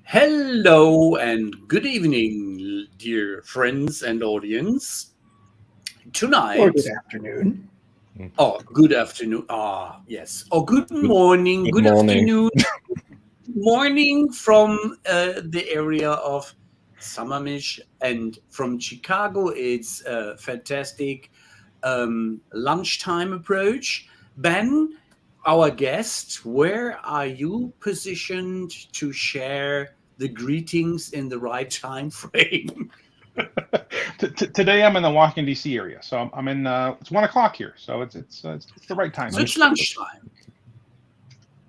Hello and good evening, dear friends and audience. Tonight, or good afternoon. good afternoon. Yes. Or good morning, good afternoon, morning from the area of Sammamish, and from Chicago. It's a fantastic lunchtime approach. Ben, our guest, where are you positioned to share the greetings in the right time frame? Today I'm in the Washington D.C. area, so I'm in. It's 1 o'clock here, so it's the right time. So it's lunchtime.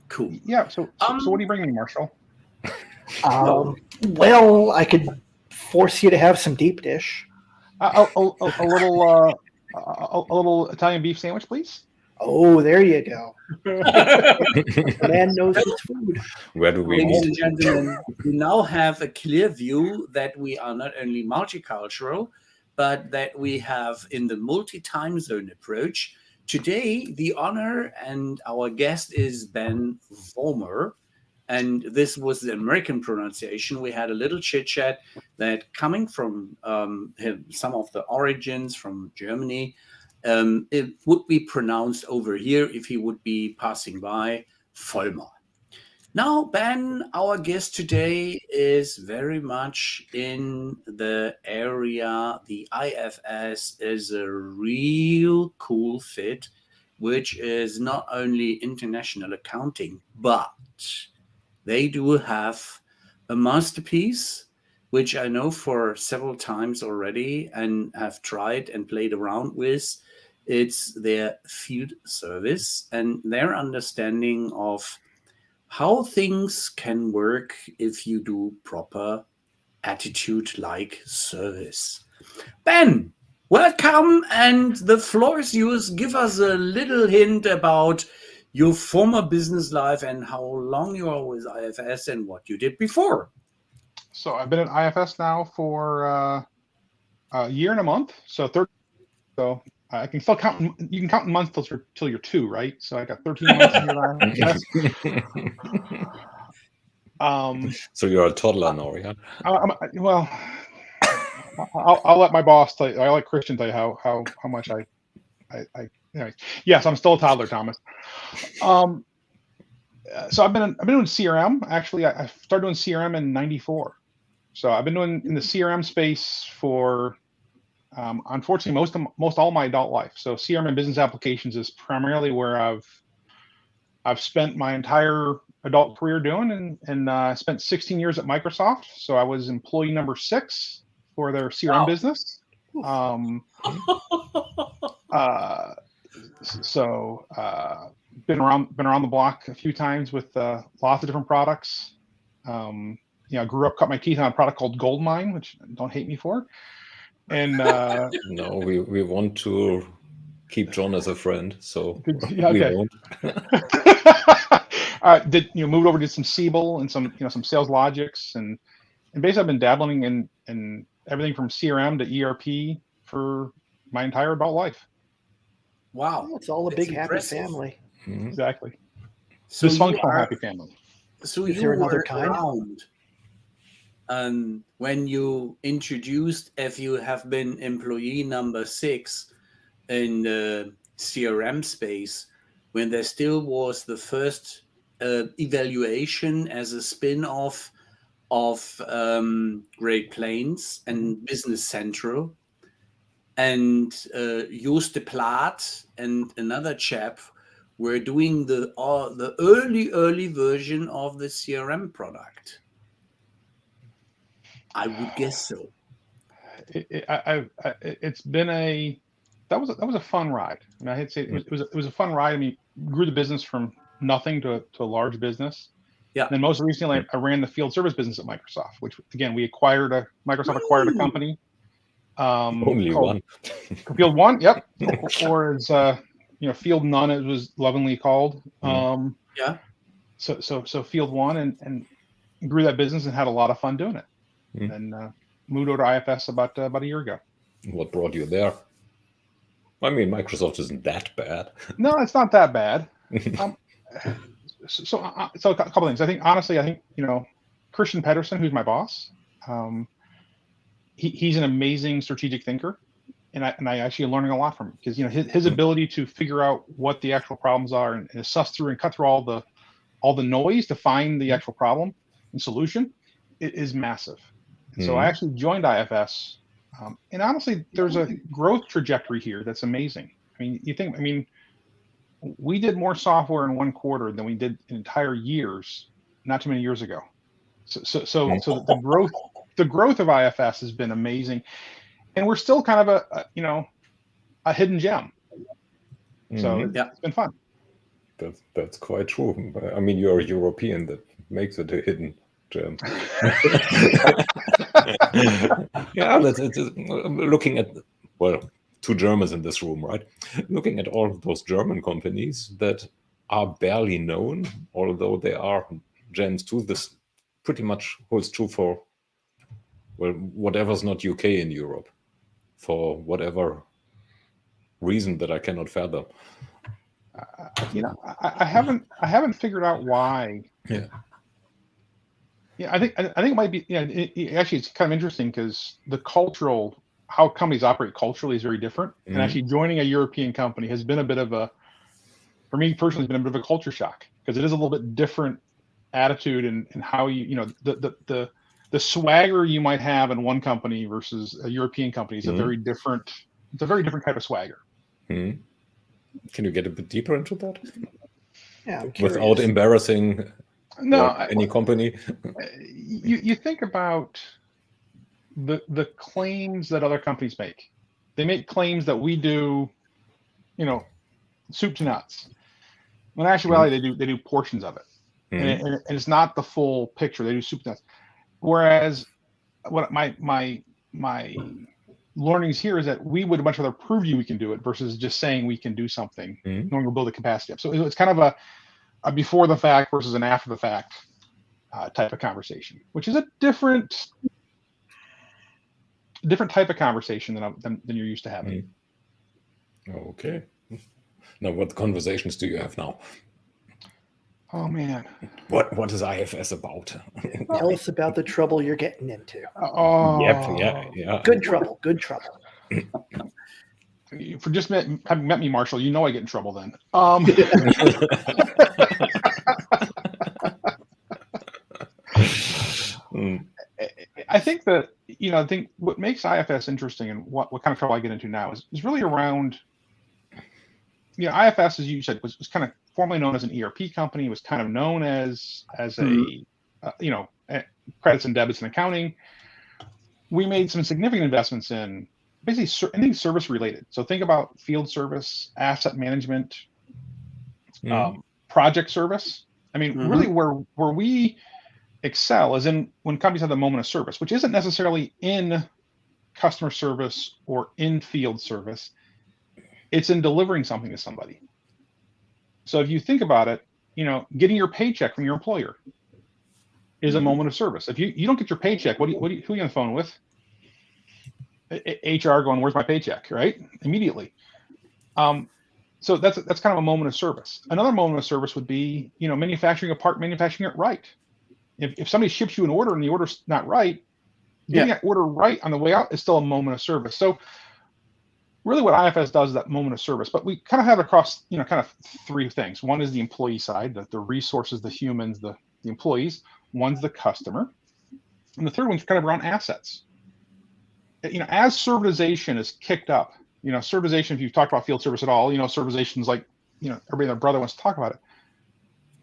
Cool. Yeah. So what are you bringing me, Marshall? Well, I could force you to have some deep dish. A little Italian beef sandwich, please. Oh, there you go. The man knows his food. Where do we Ladies meet? and gentlemen, we now have a clear view that we are not only multicultural, but that we have in the multi-time zone approach. Today, the honor and our guest is Ben Vollmer, and this was the American pronunciation. We had a little chit-chat that coming from some of the origins from Germany, it would be pronounced over here if he would be passing by Vollmer. Now, Ben, our guest today is very much in the area. The IFS is a real cool fit, which is not only international accounting, but they do have a masterpiece, which I know for several times already and have tried and played around with. It's their field service and their understanding of how things can work if you do proper attitude-like service. Ben, welcome, and the floor is yours. Give us a little hint about your former business life and how long you are with IFS and what you did before. So I've been at IFS now for a year and a month. So I can still count. You can count in months till you're 2, right? So I got 13 months here. So you're a toddler now, yeah? Well, I'll let my boss tell you. I'll let Christian tell you how much I anyway. Yes, I'm still a toddler, Thomas. So I've been doing CRM. Actually, I started doing CRM in '94. So I've been doing in the CRM space for unfortunately most all my adult life. So CRM and business applications is primarily where I've spent my entire adult career doing, and I spent 16 years at Microsoft. So I was employee number 6 for their CRM business. Been around the block a few times with lots of different products. I grew up, cut my teeth on a product called Goldmine, which don't hate me for. And no, we want to keep John as a friend, so yeah, okay. we won't. Moved over to some Siebel and some sales logics, and basically I've been dabbling in everything from CRM to ERP for my entire adult life. Wow, it's all a big happy family. Mm-hmm. Exactly. So dysfunctional happy family. So is you there another were kind? Around when you introduced, if you have been employee number 6 in the CRM space, when there still was the first evaluation as a spin-off of Great Plains and Business Central, and Joost de Plaat and another chap were doing the early version of the CRM product. I would guess so. It's been that was a fun ride. I mean, I'd say it was a fun ride. I mean, grew the business from nothing to a large business. Yeah. And then most recently, I ran the field service business at Microsoft, which again Microsoft acquired a company. Only one. Field One, yep. Or as Field None, it was lovingly called. Yeah. So Field One and grew that business and had a lot of fun doing it. And moved over to IFS about a year ago. What brought you there? I mean, Microsoft isn't that bad. No, it's not that bad. So a couple things. I think Christian Pedersen, who's my boss. He's an amazing strategic thinker, and I actually am learning a lot from him, because his ability to figure out what the actual problems are and suss through and cut through all the noise to find the actual problem and solution, it is massive. So I actually joined IFS, and honestly, there's a growth trajectory here that's amazing. We did more software in one quarter than we did in entire years, not too many years ago. So the growth of IFS has been amazing, and we're still kind of a hidden gem. So it's been fun. That's quite true. I mean, you're a European, that makes it a hidden gem. Yeah, it's looking at, well, two Germans in this room, right? Looking at all of those German companies that are barely known, although they are gems too. This pretty much holds true for, well, whatever's not UK in Europe, for whatever reason that I cannot fathom. I haven't figured out why. Yeah. Yeah, I think it might be. Actually, it's kind of interesting, because how companies operate culturally is very different. And actually, joining a European company has been a bit of for me personally, it's been a bit of a culture shock, because it is a little bit different attitude and how the swagger you might have in one company versus a European company is a very different type of swagger. Can you get a bit deeper into that? Yeah, I'm without curious. embarrassing any company. You think about the claims that other companies make. They make claims that we do, soup to nuts. When in actuality, they do portions of it, and it's not the full picture. They do soup to nuts. Whereas, what my learnings here is that we would much rather prove you we can do it versus just saying we can do something, knowing we'll build the capacity up. So it's kind of a before the fact versus an after the fact type of conversation, which is a different type of conversation than you're used to having. Okay. Now, what conversations do you have now? Oh man, what is IFS about? Tell us about the trouble you're getting into. Oh, Yeah. Good trouble. For just having met me, Marshall, I get in trouble then. I think that what makes IFS interesting, and what kind of trouble I get into now is really around. IFS, as you said, was kind of formerly known as an ERP company. Was kind of known as credits and debits and accounting. We made some significant investments in basically anything service related. So think about field service, asset management, project service. I mean, really where we excel is in when companies have the moment of service, which isn't necessarily in customer service or in field service. It's in delivering something to somebody. So if you think about it, getting your paycheck from your employer is a moment of service. If you don't get your paycheck, who are you on the phone with? HR going, "Where's my paycheck?" Right? Immediately. So that's kind of a moment of service. Another moment of service would be, manufacturing a part, manufacturing it right. If somebody ships you an order and the order's not right, getting that order right on the way out is still a moment of service. So really what IFS does is that moment of service, but we kind of have across, kind of three things. One is the employee side, the resources, the humans, the employees. One's the customer. And the third one's kind of around assets. As servitization is kicked up, servitization, if you've talked about field service at all, servitization is like, everybody and their brother wants to talk about it.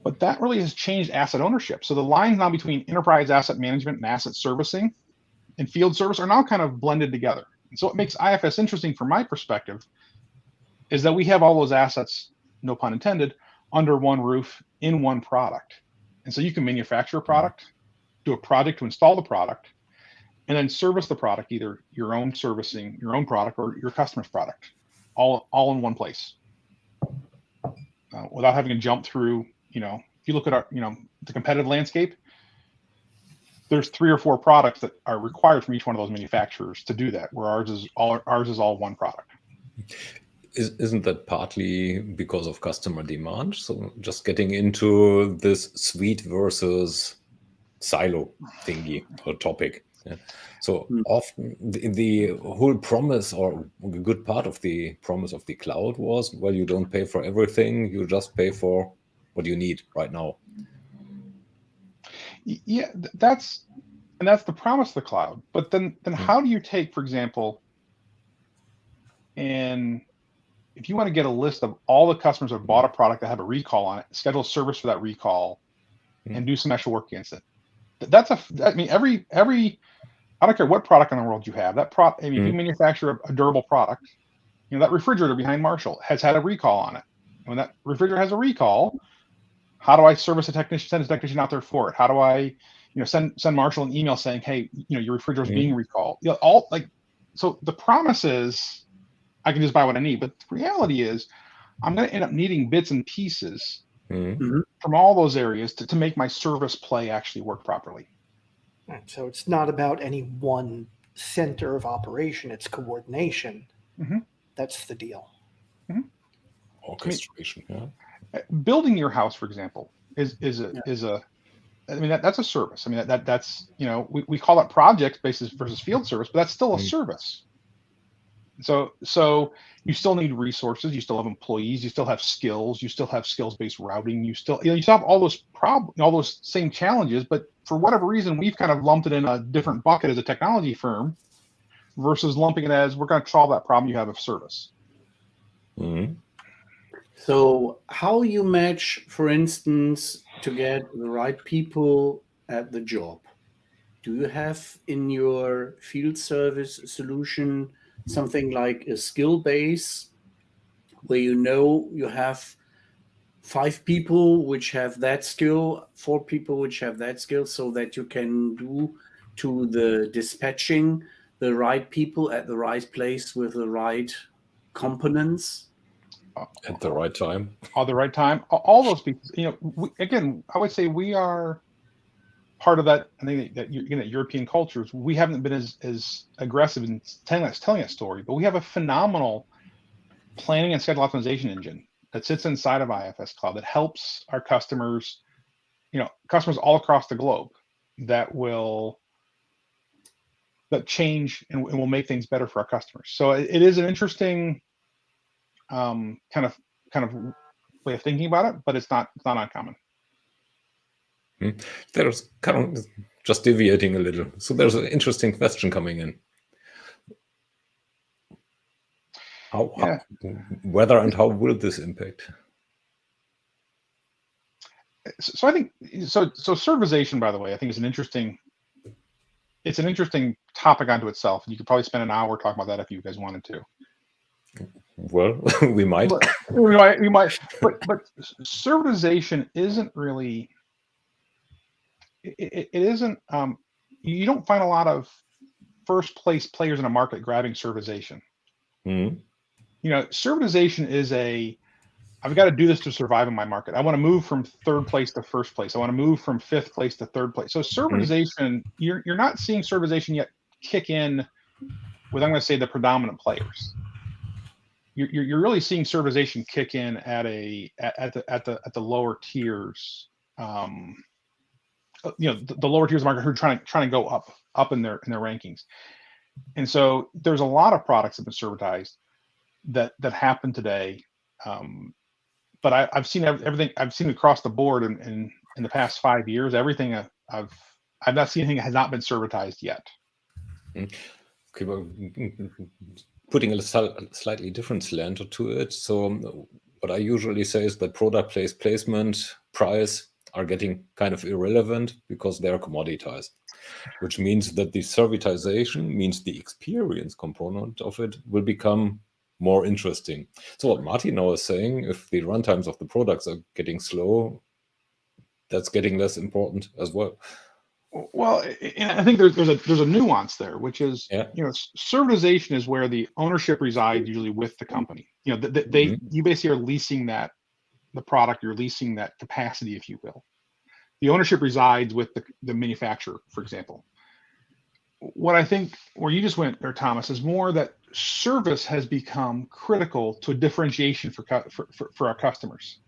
But that really has changed asset ownership. So the lines now between enterprise asset management and asset servicing and field service are now kind of blended together. And so what makes IFS interesting from my perspective is that we have all those assets, no pun intended, under one roof in one product. And so you can manufacture a product, do a project to install the product, and then service the product, either your own servicing, your own product, or your customer's product, all in one place, without having to jump through. If you look at our, the competitive landscape, there's 3 or 4 products that are required from each one of those manufacturers to do that, where ours is all one product. Isn't that partly because of customer demand? So just getting into this suite versus silo thingy or topic. Yeah. So often the whole promise, or a good part of the promise of the cloud was, well, you don't pay for everything, you just pay for what you need right now. Yeah, that's the promise of the cloud. But then how do you take, for example, and if you want to get a list of all the customers that have bought a product that have a recall on it, schedule service for that recall, and do some extra work against it. I mean, every I don't care what product in the world you have. I mean, if you manufacture a durable product, you know, that refrigerator behind Marshall has had a recall on it. And when that refrigerator has a recall, how do I service a technician, send a technician out there for it? How do I, you know, send Marshall an email saying, hey, you know, your refrigerator is being recalled? You know, so the promise is I can just buy what I need, but the reality is I'm going to end up needing bits and pieces from all those areas to make my service play actually work properly. So it's not about any one center of operation, it's coordination. That's the deal. Orchestration. Building your house, for example, is a I mean, that's a service. I mean, that's, you know, we call it project basis versus field service, but that's still a service. So you still need resources, you still have employees, you still have skills, you still have skills-based routing, you still have all those all those same challenges, but for whatever reason, we've kind of lumped it in a different bucket as a technology firm versus lumping it as we're going to solve that problem you have of service. So how you match, for instance, to get the right people at the job? Do you have in your field service solution something like a skill base where you know you have 5 people which have that skill, 4 people which have that skill, so that you can do to the dispatching the right people at the right place with the right components? At the right time. All the right time. All those people, you know, again, I would say we are part of that. I think that European cultures, we haven't been as aggressive in telling that story, but we have a phenomenal planning and schedule optimization engine that sits inside of IFS Cloud that helps our customers, you know, customers all across the globe that change and will make things better for our customers. So it is an interesting kind of way of thinking about it, but it's not uncommon. There's kind of just deviating a little. So there's an interesting question coming in. Whether and how will this impact? So I think so servitization, by the way, I think is an interesting topic unto itself. You could probably spend an hour talking about that if you guys wanted to. Well, we might. we might. But servitization isn't really. It isn't. You don't find a lot of first place players in a market grabbing servitization. You know, servitization is I've got to do this to survive in my market. I want to move from third place to first place. I want to move from fifth place to third place. So servitization, you're not seeing servitization yet kick in with, I'm going to say, the predominant players. You're really seeing servitization kick in at the lower tiers. You know, the lower tiers of the market who are trying to go up in their rankings. And so there's a lot of products that have been servitized that happen today. But I've seen everything. I've seen across the board in the past 5 years. Everything I've not seen anything that has not been servitized yet. Okay, well, putting a slightly different slant to it. So what I usually say is that product placement, price are getting kind of irrelevant because they are commoditized, which means that the servitization means the experience component of it will become more interesting. So what Martin now is saying, if the runtimes of the products are getting slow, that's getting less important as well. Well, and I think there's a nuance there, which is, you know, servitization is where the ownership resides usually with the company. You know, you basically are leasing the product, you're leasing that capacity, if you will. The ownership resides with the manufacturer, for example. What I think where you just went there, Thomas, is more that service has become critical to a differentiation for our customers.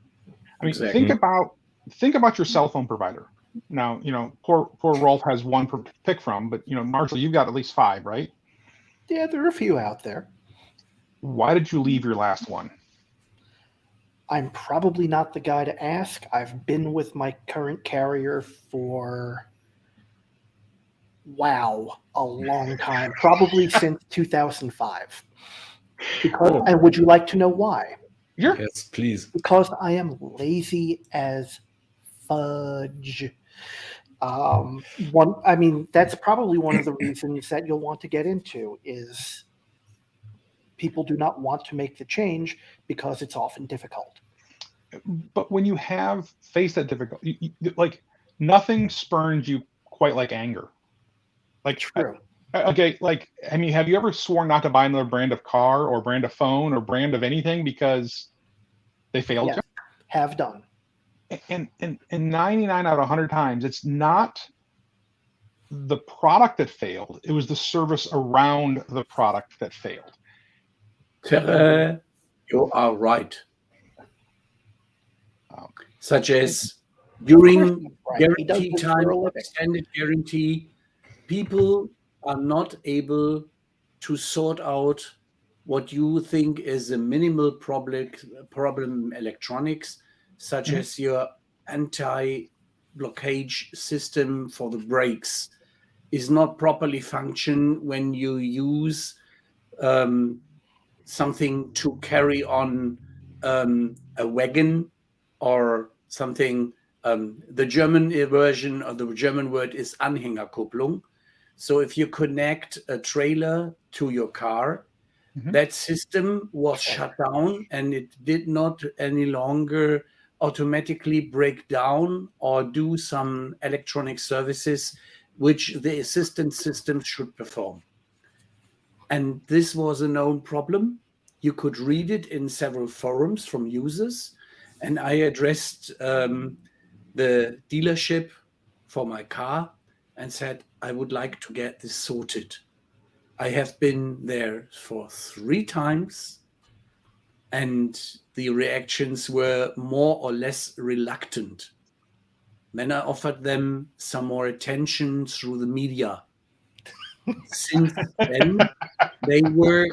I mean, think about your cell phone provider. Now, poor Rolf has one to pick from, but Marshall, you've got at least 5, right? Yeah, there are a few out there. Why did you leave your last one? I'm probably not the guy to ask. I've been with my current carrier for, a long time, probably since 2005. And would you like to know why? Sure. Yes, please. Because I am lazy as fudge. That's probably one of the reasons that you'll want to get into is people do not want to make the change because it's often difficult. But when you have faced that difficulty, like nothing spurns you quite like anger. Like, true. Okay, have you ever sworn not to buy another brand of car or brand of phone or brand of anything because they failed? Yes, have done. And 99 out of 100 times, it's not the product that failed. It was the service around the product that failed. You are right. Such as during guarantee time, extended guarantee, people are not able to sort out what you think is a minimal problem electronics, such as your anti-blockage system for the brakes is not properly function when you use something to carry on a wagon or something. The German version of the German word is Anhängerkupplung. So if you connect a trailer to your car, that system was shut down and it did not any longer automatically break down or do some electronic services which the assistance system should perform. And this was a known problem. You could read it in several forums from users. And I addressed the dealership for my car and said, I would like to get this sorted. I have been there for 3 times and the reactions were more or less reluctant. Then I offered them some more attention through the media. Since then, they were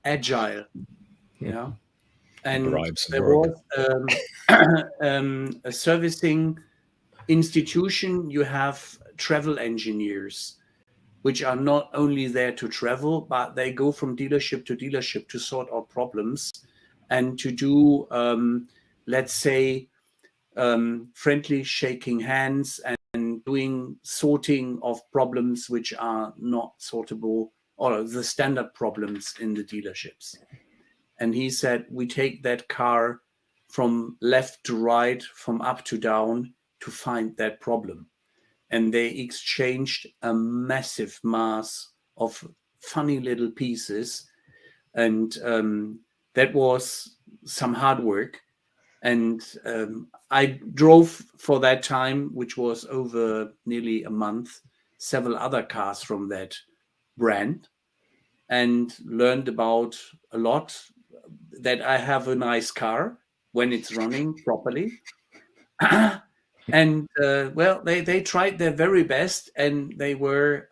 agile, and there was a servicing institution. You have travel engineers, which are not only there to travel, but they go from dealership to dealership to sort out problems and to do, let's say, friendly shaking hands and doing sorting of problems which are not sortable or the standard problems in the dealerships. And he said, we take that car from left to right, from up to down to find that problem. And they exchanged a massive mass of funny little pieces. And that was some hard work. And I drove for that time, which was over nearly a month, several other cars from that brand and learned about a lot, that I have a nice car when it's running properly. And they tried their very best, and they were,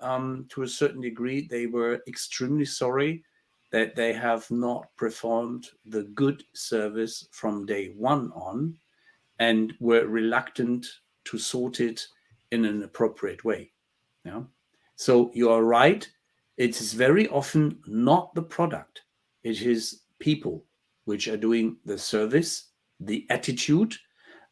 to a certain degree, they were extremely sorry that they have not performed the good service from day one on and were reluctant to sort it in an appropriate way. Yeah. So you are right. It is very often not the product. It is people which are doing the service, the attitude,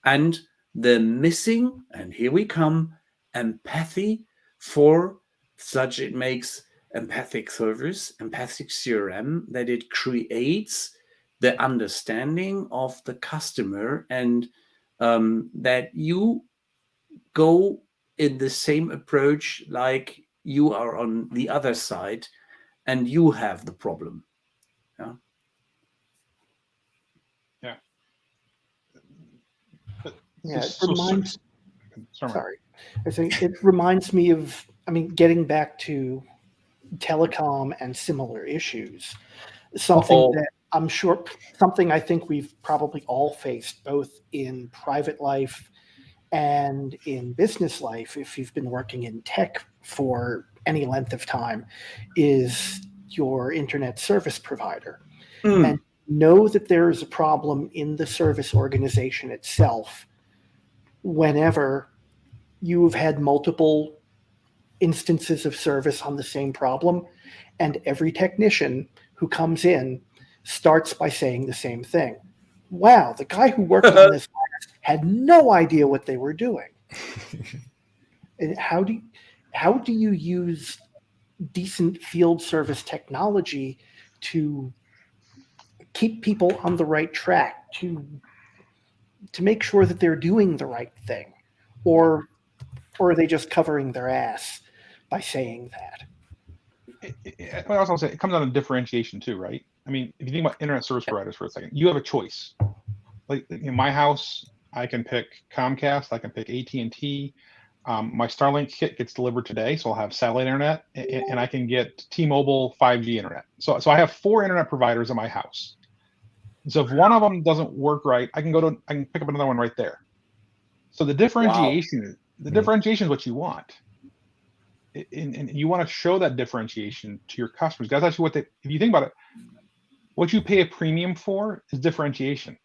and the missing, and here we come, empathy for such it makes empathic service, empathic CRM, that it creates the understanding of the customer and that you go in the same approach like you are on the other side and you have the problem. Yeah. Yeah, it reminds. Sorry, I think it reminds me of. Getting back to telecom and similar issues. Something that I'm sure, something I think we've probably all faced, both in private life And in business life, if you've been working in tech for any length of time, is your internet service provider. And know that there is a problem in the service organization itself whenever you've had multiple instances of service on the same problem, and every technician who comes in starts by saying the same thing. Wow, the guy who worked on this had no idea what they were doing. And how do you use decent field service technology to keep people on the right track, to make sure that they're doing the right thing? Or are they just covering their ass by saying that? I also say it comes down to differentiation too, right? I mean, if you think about internet service providers for a second, you have a choice. Like in my house, I can pick Comcast, I can pick AT&T. My Starlink kit gets delivered today, so I'll have satellite internet, and I can get T-Mobile 5G internet. So I have 4 internet providers in my house. So if one of them doesn't work right, I can pick up another one right there. So the differentiation, differentiation is what you want. And you want to show that differentiation to your customers. That's actually what if you think about it, what you pay a premium for is differentiation.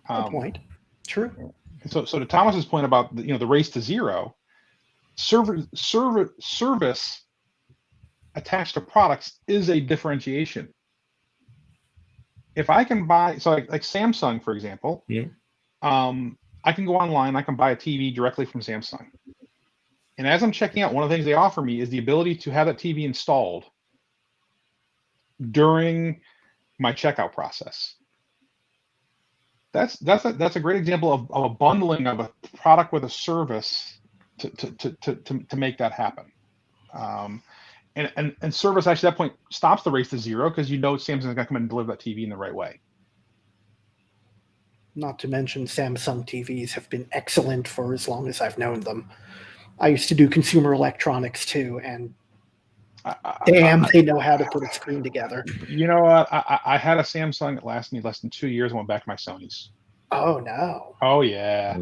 Good point. True. So to Thomas's point about the race to zero, service attached to products is a differentiation. If I can buy, so like Samsung, for example, I can go online, I can buy a TV directly from Samsung. And as I'm checking out, one of the things they offer me is the ability to have that TV installed during my checkout process. That's a great example of a bundling of a product with a service to make that happen. And service actually at that point stops the race to zero, because Samsung's going to come in and deliver that TV in the right way. Not to mention Samsung TVs have been excellent for as long as I've known them. I used to do consumer electronics too, and damn, they know how to put a screen together. You know what? I had a Samsung that lasted me less than 2 years and went back to my Sonys. Oh, no. Oh, yeah.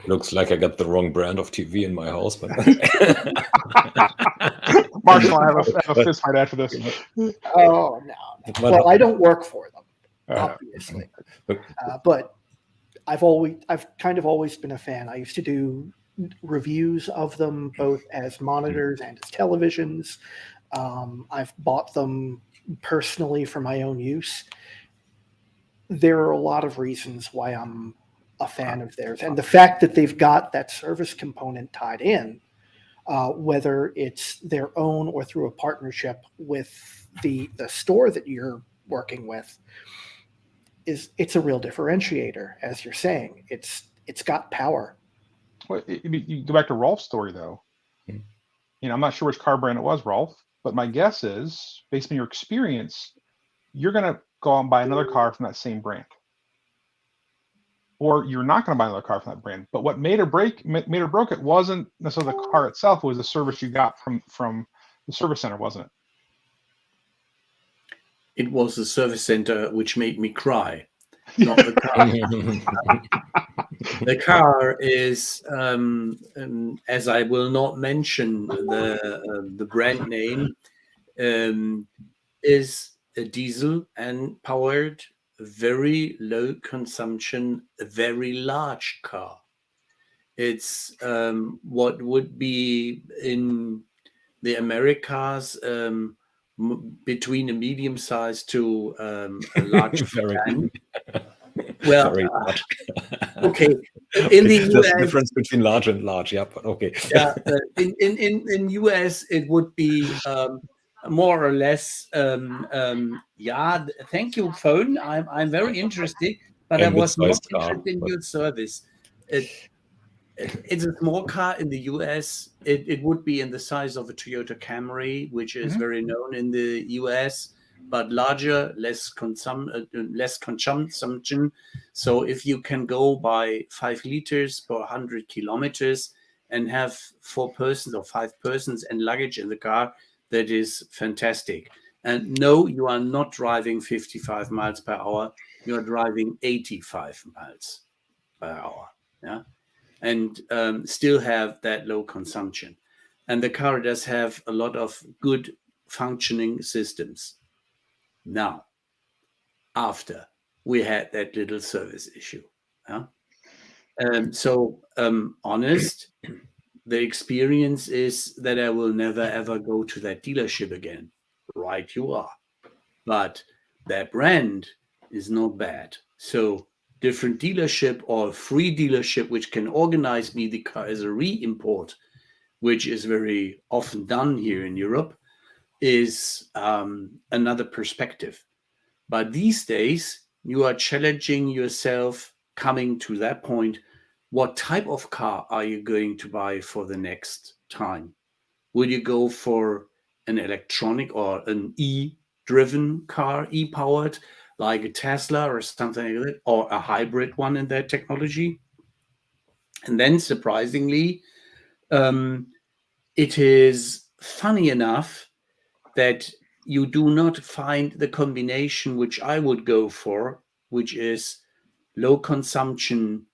Looks like I got the wrong brand of TV in my house. But Marshall, I have a fist fight after this. Oh, no. Well, I don't work for them, obviously. But I've kind of always been a fan. I used to do reviews of them both as monitors and as televisions. I've bought them personally for my own use. There are a lot of reasons why I'm a fan of theirs, and the fact that they've got that service component tied in, whether it's their own or through a partnership with the store that you're working with, it's a real differentiator. As you're saying, it's got power. Well, you go back to Rolf's story, though. I'm not sure which car brand it was, Rolf, but my guess is, based on your experience, you're going to go out and buy another car from that same brand, or you're not going to buy another car from that brand. But what made or broke it wasn't necessarily the car itself; it was the service you got from the service center, wasn't it? It was the service center which made me cry, not the car. The car is, as I will not mention the brand name, is a diesel and powered, very low consumption, very large car. It's what would be in the Americas between a medium size to a large sedan. Well, okay. In the US, the difference between large and large, yeah. But okay. Yeah, in US it would be more or less. Yeah, thank you, phone. I'm very interested, but I was not interested in your service. It's a small car in the US. It would be in the size of a Toyota Camry, which is very known in the US, but larger, less consumption. So if you can go by 5 liters per 100 kilometers and have 4 persons or 5 persons and luggage in the car, that is fantastic. And no, you are not driving 55 miles per hour. you're driving 85 miles per hour, yeah, and still have that low consumption. And the car does have a lot of good functioning systems. Now, after we had that little service issue, yeah. Honest, the experience is that I will never ever go to that dealership again. Right, you are. But that brand is not bad. So different dealership or free dealership, which can organize me the car as a re-import, which is very often done here in Europe, is another perspective. But these days, you are challenging yourself coming to that point. What type of car are you going to buy for the next time? Will you go for an electronic or an e-driven car, e-powered, like a Tesla or something like that, or a hybrid one in that technology? And then, surprisingly, it is funny enough that you do not find the combination which I would go for, which is low consumption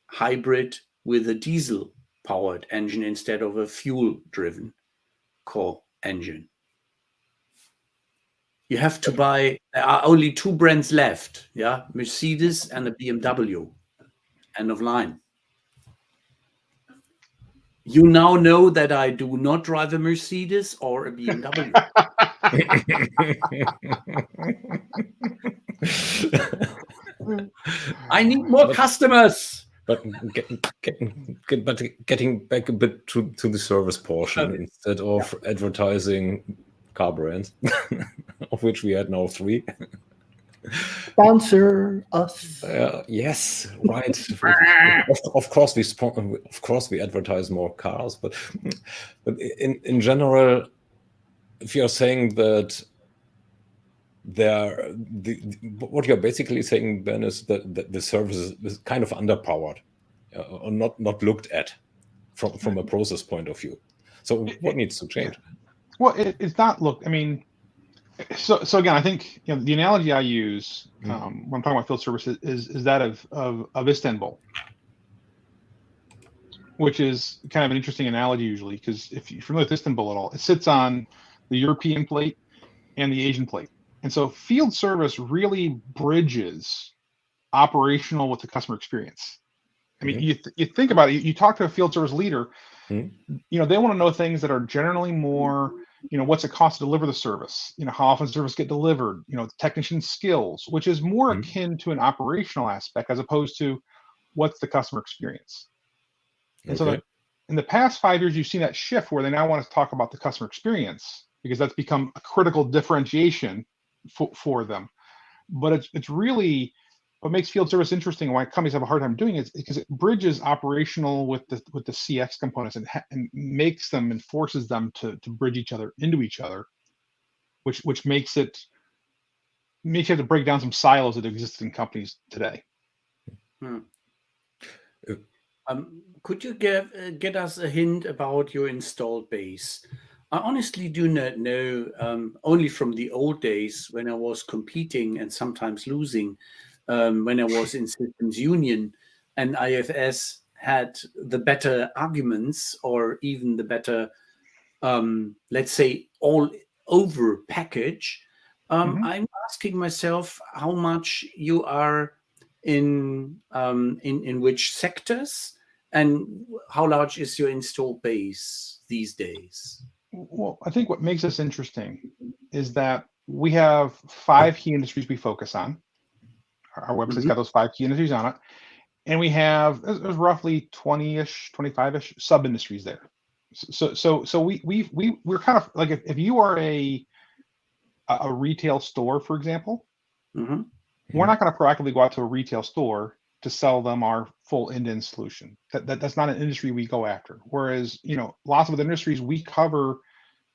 hybrid with a diesel powered engine instead of a fuel driven core engine. You have to buy, there are only two brands left, yeah, Mercedes and a BMW, end of line. You now know that I do not drive a Mercedes or a BMW. I need more customers. But getting back a bit to the service portion instead of advertising car brands, of which we had now 3. Sponsor us. Yes, right. Of course, we advertise more cars, but in general, if you're saying that what you're basically saying, Ben, is that the service is kind of underpowered or not looked at from a process point of view. So what needs to change? Well, it's not looked. I mean, so again, I think the analogy I use when I'm talking about field service is that of Istanbul, which is kind of an interesting analogy usually, because if you're familiar with Istanbul at all, it sits on the European plate and the Asian plate. And so field service really bridges operational with the customer experience. I mean, you think about it, you talk to a field service leader, they want to know things that are generally more, what's it cost to deliver the service? How often does service get delivered? The technician skills, which is more akin to an operational aspect as opposed to what's the customer experience. And so in the past 5 years, you've seen that shift where they now want to talk about the customer experience because that's become a critical differentiation for them. But it's really what makes field service interesting and why companies have a hard time doing it is because it bridges operational with the CX components and makes them and forces them to bridge each other into each other, which makes you have to break down some silos that exist in companies today. Could you get us a hint about your installed base? I honestly do not know, only from the old days when I was competing and sometimes losing, when I was in Systems Union and IFS had the better arguments or even the better, let's say, all over package. I'm asking myself how much you are in which sectors and how large is your installed base these days? Well, I think what makes us interesting is that we have 5 key industries we focus on. Our website's got those 5 key industries on it. And we have there's roughly 20-ish, 25-ish sub-industries there. So we're kind of like if you are a retail store, for example, we're not going to proactively go out to a retail store to sell them our full end-to-end solution. That's not an industry we go after. Whereas, lots of other industries we cover,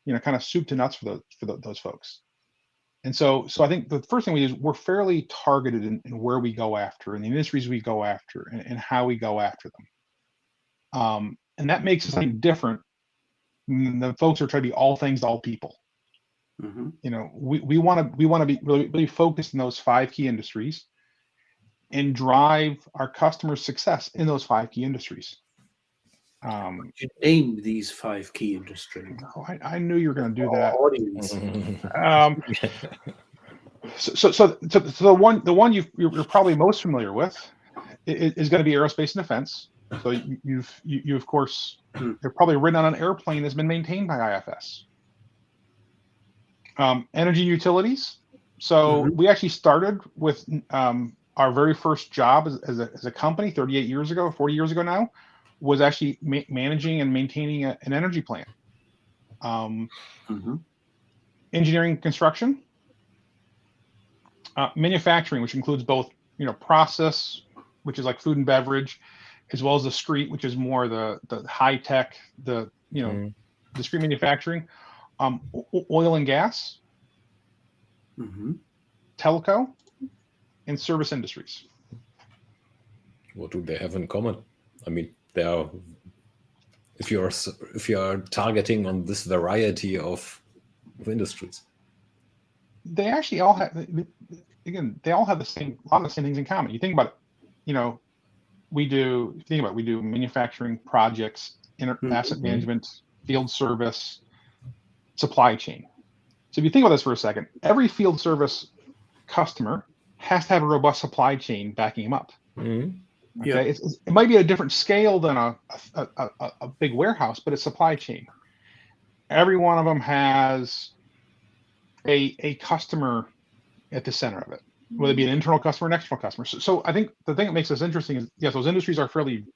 kind of soup to nuts for those folks. And so I think the first thing we do is we're fairly targeted in where we go after and the industries we go after and how we go after them. And that makes us something different than the folks who are trying to be all things to all people. We want to be really, really focused in those 5 key industries. and drive our customers' success in those 5 key industries. You name these 5 key industries. Oh, I knew you were going to do that. Audience. So the one you're probably most familiar with is going to be aerospace and defense. So you of course, you're probably ridden on an airplane that's been maintained by IFS. Energy utilities. So we actually started with our very first job as a company 38 years ago, 40 years ago now, was actually managing and maintaining an energy plant. Engineering, construction, manufacturing, which includes both, process, which is like food and beverage, as well as the street, which is more the high tech, discrete manufacturing, oil and gas, telco, and service industries. What do they have in common? I mean, they are. If you are targeting on this variety of industries, they actually all have. Again, they all have a lot of the same things in common. You think about it, we do manufacturing projects, asset management, field service, supply chain. So if you think about this for a second, every field service customer has to have a robust supply chain backing them up. Okay, it might be a different scale than a big warehouse, but it's supply chain. Every one of them has a customer at the center of it, whether it be an internal customer or an external customer. So I think the thing that makes this interesting is, yes, those industries are fairly,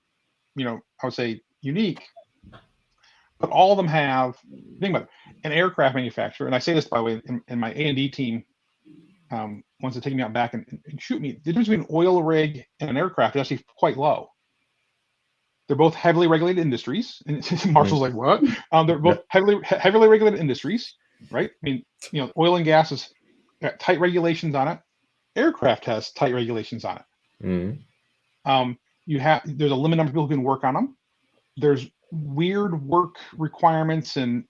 I would say unique, but all of them have, think about it, an aircraft manufacturer, and I say this, by the way, in my A&D team, wants to take me out back and shoot me. The difference between an oil rig and an aircraft is actually quite low. They're both heavily regulated industries. And Marshall's like, what? They're both heavily regulated industries, right? I mean, oil and gas has got tight regulations on it. Aircraft has tight regulations on it. There's a limited number of people who can work on them. There's weird work requirements and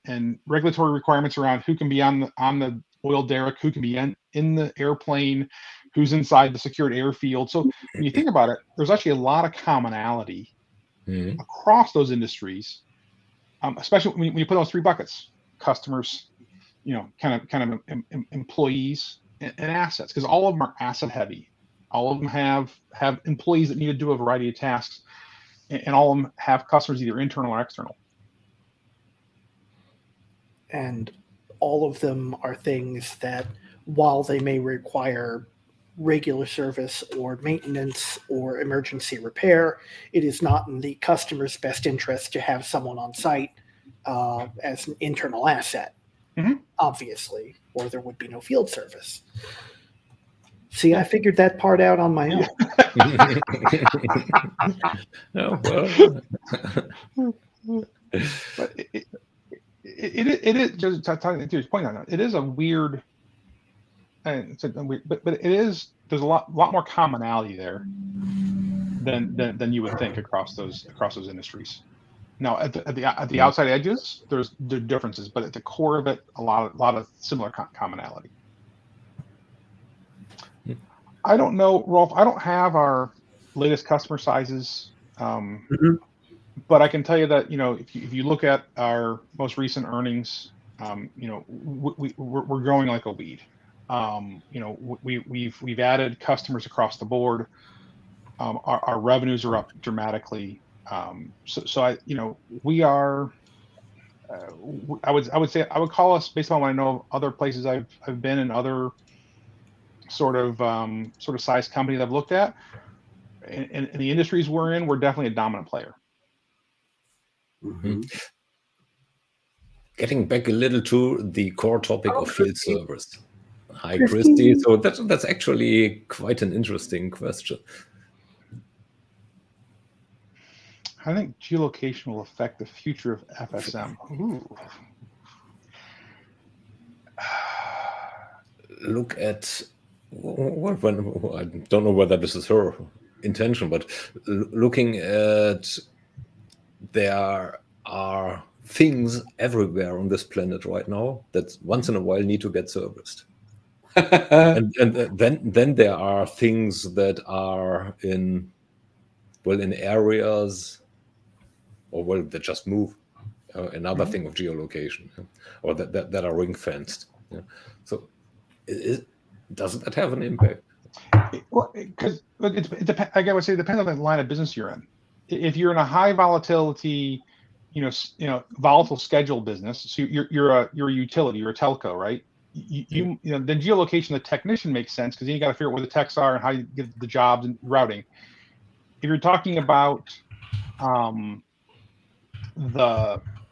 regulatory requirements around who can be on the oil derrick, who can be in the airplane, who's inside the secured airfield. So when you think about it, there's actually a lot of commonality across those industries, especially when you put those 3 buckets: customers, kind of employees, and assets, because all of them are asset heavy. All of them have employees that need to do a variety of tasks, and all of them have customers either internal or external. And all of them are things that, while they may require regular service or maintenance or emergency repair, it is not in the customer's best interest to have someone on site as an internal asset, obviously, or there would be no field service. See, I figured that part out on my own. But it is, just talking to his point on it, it is a weird, but it is, there's a lot more commonality there than you would think across those industries. Now at the outside edges, there's differences, but at the core of it, a lot of similar commonality. I don't know, Rolf, I don't have our latest customer sizes, but I can tell you that, if you look at our most recent earnings, we're growing like a weed. We've added customers across the board. Our revenues are up dramatically. We are. I would say I would call us, based on what I know of other places I've been in, other sort of size companies I've looked at, and the industries we're in, we're definitely a dominant player. Getting back a little to the core topic of field service. Hi, Christy. So that's actually quite an interesting question. I think geolocation will affect the future of FSM. Ooh. Look at I don't know whether this is her intention, but looking at, there are things everywhere on this planet right now that once in a while need to get serviced. and then there are things that are in areas, or that just move. Another thing of geolocation, or that are ring fenced. So, doesn't that have an impact? Well, because it depends. I would say it depends on the line of business you're in. If you're in a high volatility, volatile schedule business, so you're a utility, you're a telco, right? You know, then geolocation, the technician makes sense because then you got to figure out where the techs are and how you get the jobs and routing. If you're talking about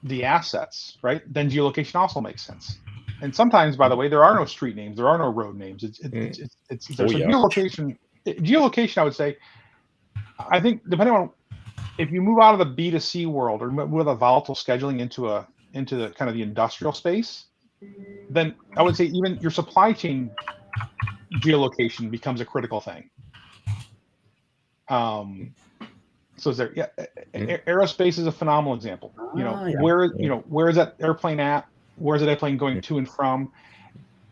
the assets, right, then geolocation also makes sense. And sometimes, by the way, there are no street names, there are no road names. Geolocation. I would say, I think depending on if you move out of the B2C world or with a volatile scheduling into the kind of the industrial space, then I would say even your supply chain geolocation becomes a critical thing. So is there? Yeah, aerospace is a phenomenal example. Where is that airplane at? Where is that airplane going to and from?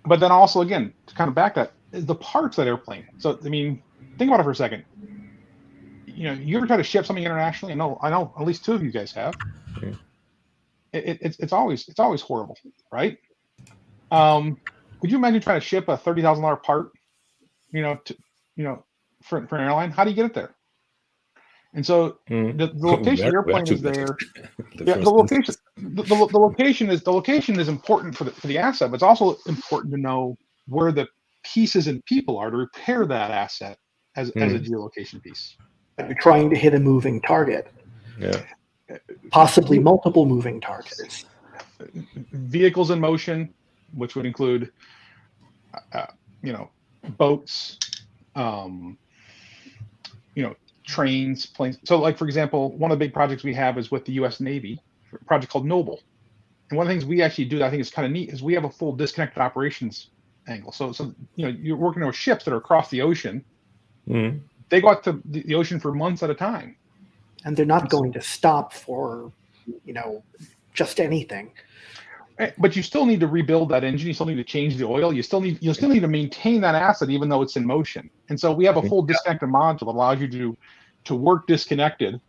But then also, again, to kind of back that, is the parts of that airplane. So I mean, think about it for a second. You ever try to ship something internationally? I know at least two of you guys have. It's always horrible, right? Could you imagine trying to ship a $30,000 part, for an airline? How do you get it there? And so the location of the airplane is there. The location is important for the asset, but it's also important to know where the pieces and people are to repair that asset as a geolocation piece. You're trying to hit a moving target. Yeah. Possibly multiple moving targets. Vehicles in motion, which would include, boats, trains, planes. So, like, for example, one of the big projects we have is with the U.S. Navy, a project called Noble. And one of the things we actually do that I think is kind of neat is we have a full disconnected operations angle. So you're working with ships that are across the ocean. They go out to the ocean for months at a time. And they're not going to stop for, just anything. But you still need to rebuild that engine. You still need to change the oil. You still need to maintain that asset even though it's in motion. And so we have a full disconnected module that allows you to work disconnected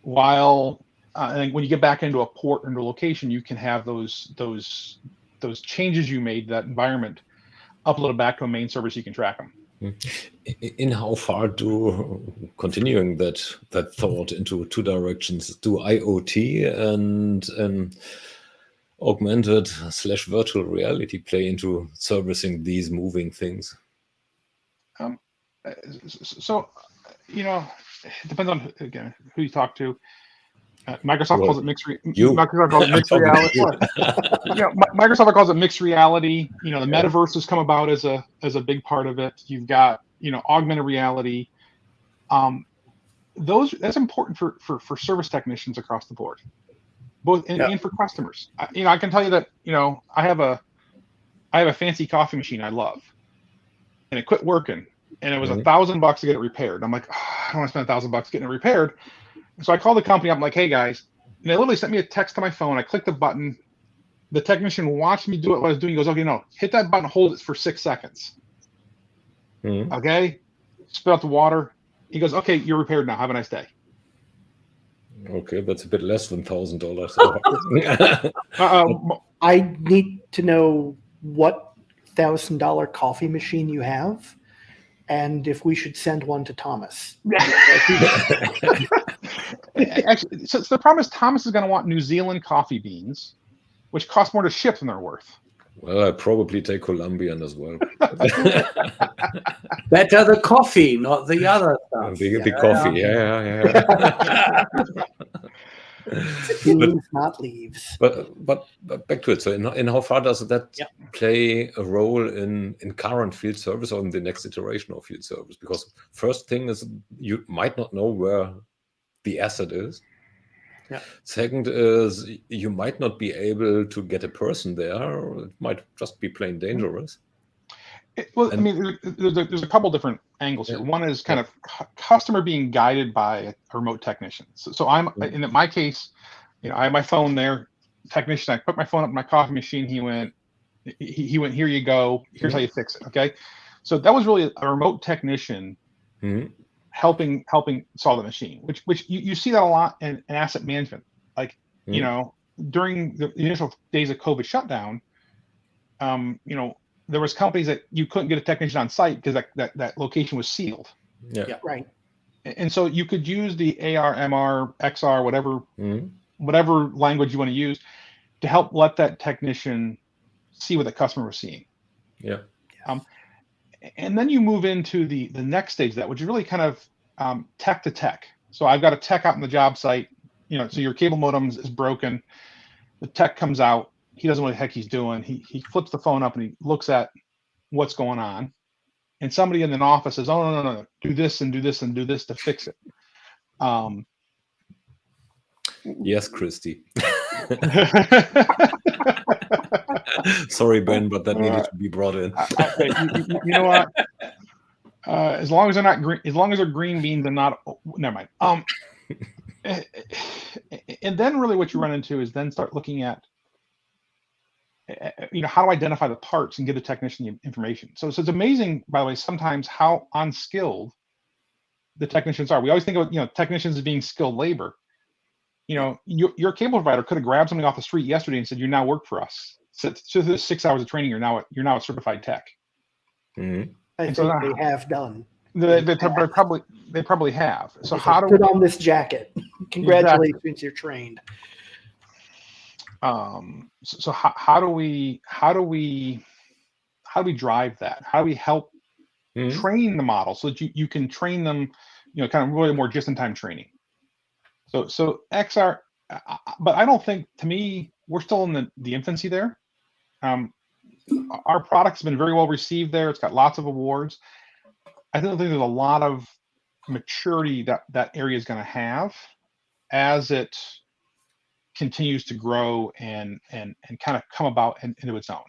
while and when you get back into a port, into a location, you can have those changes you made to that environment uploaded back to a main service. You can track them. In how far continuing that thought into two directions, do IoT and augmented / virtual reality play into servicing these moving things? So, it depends on, again, who you talk to. Microsoft calls it mixed reality. Microsoft calls it mixed reality. The metaverse has come about as a big part of it. You've got augmented reality. That's important for service technicians across the board, both and for customers. I can tell you that I have a fancy coffee machine I love, and it quit working, and it was $1,000 to get it repaired. I'm like, I don't want to spend $1,000 getting it repaired. So I called the company up. I'm like, hey guys, and they literally sent me a text to my phone. I clicked the button. The technician watched me do what I was doing. He goes, okay, no, hit that button, hold it for 6 seconds. Okay, spit out the water. He goes, okay, you're repaired now. Have a nice day. Okay, that's a bit less than $1,000. I need to know what $1,000 coffee machine you have, and if we should send one to Thomas. Actually, so the problem is Thomas is going to want New Zealand coffee beans, which cost more to ship than they're worth. Well, I probably take Colombian as well. Better the coffee, not the other stuff. The coffee, Beans, not leaves. But back to it. So in how far does that play a role in current field service or in the next iteration of field service? Because first thing is you might not know where the asset is. Yeah. Second is you might not be able to get a person there, or it might just be plain dangerous. There's a couple different angles here. One is kind of customer being guided by a remote technician. So I'm in my case, I have my phone there. Technician, I put my phone up in my coffee machine. He went, He went, here you go. Here's how you fix it. Okay. So that was really a remote technician helping solve the machine, which you see that a lot in asset management. Like, you know, during the initial days of COVID shutdown, you know, there was companies that you couldn't get a technician on site because that location was sealed. Yeah, right. And so you could use the AR, MR, XR, whatever language you want to use to help let that technician see what the customer was seeing. Yeah. And then you move into the next stage of that, which is really kind of tech to tech. So I've got a tech out on the job site, you know, so your cable modem is broken. The tech comes out. He doesn't know what the heck he's doing. He flips the phone up and he looks at what's going on. And somebody in an office says, oh, no, do this and do this and do this to fix it. Yes, Christy. Sorry, Ben, but that needed to be brought in. You know what? As long as they're not green, as long as they're green beans and not, never mind. And then really what you run into is then start looking at, you know, how to identify the parts and give the technician the information. So it's amazing, by the way, sometimes how unskilled the technicians are. We always think of, you know, technicians as being skilled labor. You know, your cable provider could have grabbed something off the street yesterday and said, "You now work for us." So this 6 hours of training, you're now a certified tech. I think they have done. They probably have. So how do put on this jacket? Congratulations, exactly. You're trained. So how do we drive that? How do we help train the model so that you can train them, you know, kind of really more just-in-time training? So XR, but I don't think, to me, we're still in the infancy there. Our product's been very well received there. It's got lots of awards. I don't think there's a lot of maturity that area is going to have as it continues to grow and kind of come about into its own.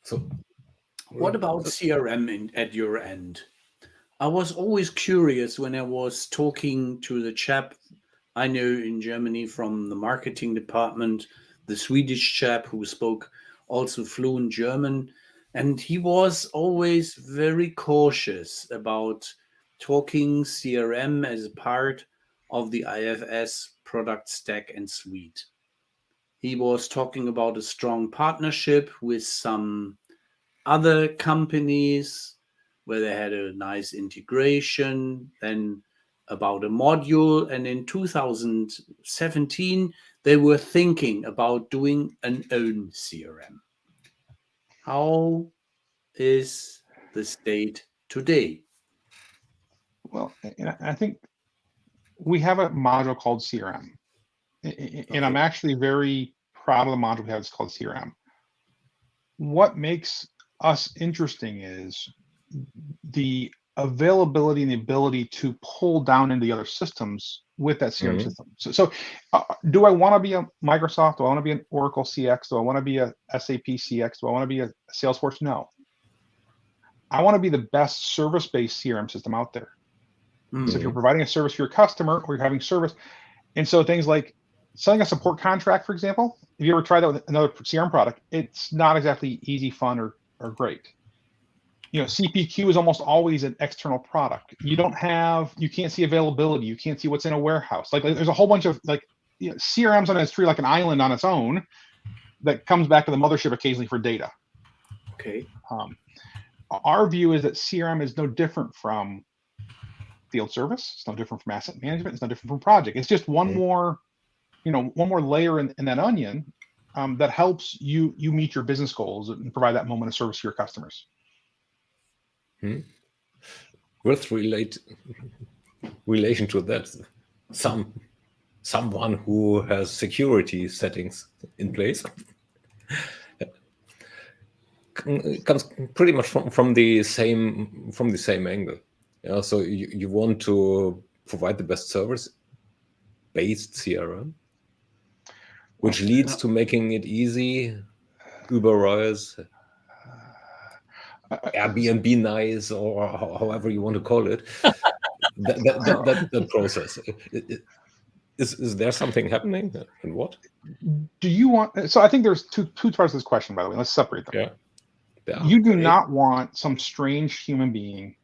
So what about CRM at your end? I was always curious when I was talking to the chap I know in Germany from the marketing department, the Swedish chap who spoke also fluent German, and he was always very cautious about talking CRM as a part of the IFS product stack and suite. He was talking about a strong partnership with some other companies where they had a nice integration, then about a module. And in 2017, they were thinking about doing an own CRM. How is the state today? Well, I think we have a module called CRM. And I'm actually very proud of the module we have. It's called CRM. What makes us interesting is the availability and the ability to pull down into the other systems with that CRM system. So do I want to be a Microsoft? Do I want to be an Oracle CX? Do I want to be a SAP CX? Do I want to be a Salesforce? No. I want to be the best service-based CRM system out there. So if you're providing a service for your customer or you're having service, and so things like selling a support contract, for example, if you ever try that with another CRM product, it's not exactly easy, fun, or great. You know, CPQ is almost always an external product. You can't see availability. You can't see what's in a warehouse. Like there's a whole bunch of CRM's on its tree like an island on its own that comes back to the mothership occasionally for data. Okay. Our view is that CRM is no different from field service. It's no different from asset management. It's no different from project. It's just one more layer in that onion that helps you meet your business goals and provide that moment of service to your customers. With relation to that, someone who has security settings in place comes pretty much from the same angle. Yeah, so you want to provide the best service-based CRM, which leads to making it easy, Uber-wise, Airbnb nice, or however you want to call it. that process. Is there something happening, and what? Do you want? So I think there's two parts of this question. By the way, let's separate them. Yeah. You do not want some strange human being